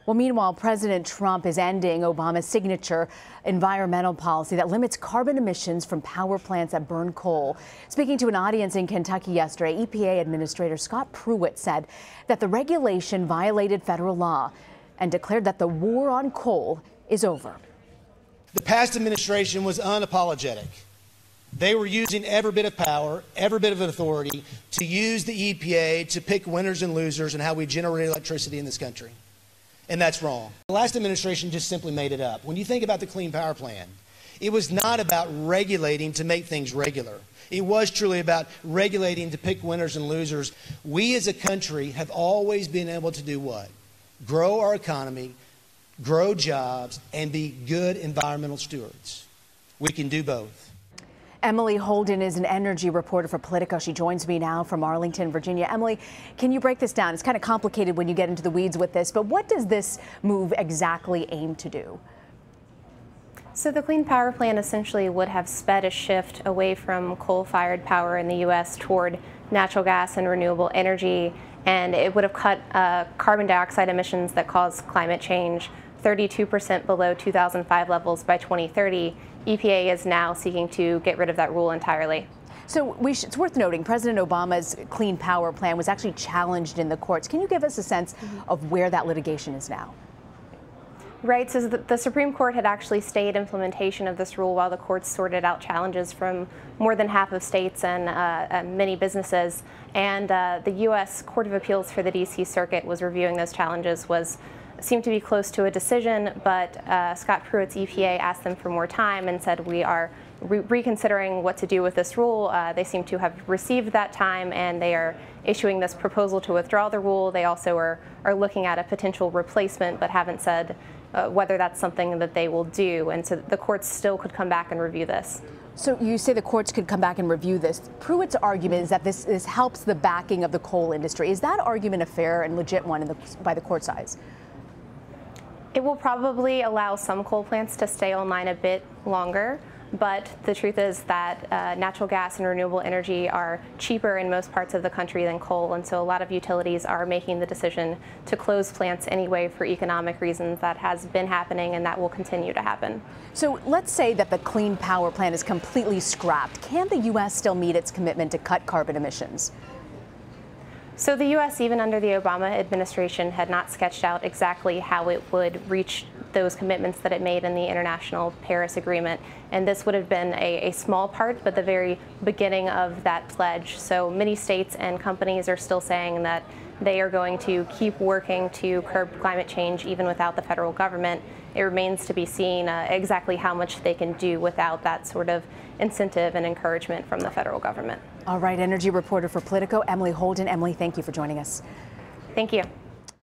Well, meanwhile, President Trump is ending Obama's signature environmental policy that limits carbon emissions from power plants that burn coal. Speaking to an audience in Kentucky yesterday, EPA Administrator Scott Pruitt said that the regulation violated federal law and declared that the war on coal is over. The past administration was unapologetic. They were using every bit of power, every bit of authority to use the EPA to pick winners and losers in how we generate electricity in this country. And that's wrong. The last administration just simply made it up. When you think about the Clean Power Plan, it was not about regulating to make things regular. It was truly about regulating to pick winners and losers. We as a country have always been able to do what? Grow our economy, grow jobs, and be good environmental stewards. We can do both. Emily Holden is an energy reporter for Politico. She joins me now from Arlington, Virginia. Emily, can you break this down? It's kind of complicated when you get into the weeds with this, but what does this move exactly aim to do? So the Clean Power Plan essentially would have sped a shift away from coal-fired power in the U.S. toward natural gas and renewable energy, and it would have cut carbon dioxide emissions that cause climate change 32% below 2005 levels by 2030. EPA is now seeking to get rid of that rule entirely. So it's worth noting President Obama's Clean Power Plan was actually challenged in the courts. Can you give us a sense of where that litigation is now? Right, so the Supreme Court had actually stayed implementation of this rule while the courts sorted out challenges from more than half of states and many businesses. And the U.S. Court of Appeals for the D.C. Circuit was reviewing those challenges, seemed to be close to a decision, but Scott Pruitt's EPA asked them for more time and said, we are reconsidering what to do with this rule. They seem to have received that time, and they are issuing this proposal to withdraw the rule. They also are looking at a potential replacement, but haven't said whether that's something that they will do. And so the courts still could come back and review this. So you say the courts could come back and review this. Pruitt's argument is that this helps the backing of the coal industry. Is that argument a fair and legit one by the court size? It will probably allow some coal plants to stay online a bit longer, but the truth is that natural gas and renewable energy are cheaper in most parts of the country than coal, and so a lot of utilities are making the decision to close plants anyway for economic reasons. That has been happening, and that will continue to happen. So let's say that the Clean Power Plan is completely scrapped. Can the U.S. still meet its commitment to cut carbon emissions? So the U.S., even under the Obama administration, had not sketched out exactly how it would reach those commitments that it made in the International Paris Agreement. And this would have been a small part, but the very beginning of that pledge. So many states and companies are still saying that they are going to keep working to curb climate change even without the federal government. It remains to be seen exactly how much they can do without that sort of incentive and encouragement from the federal government. All right, energy reporter for Politico, Emily Holden. Emily, thank you for joining us. Thank you.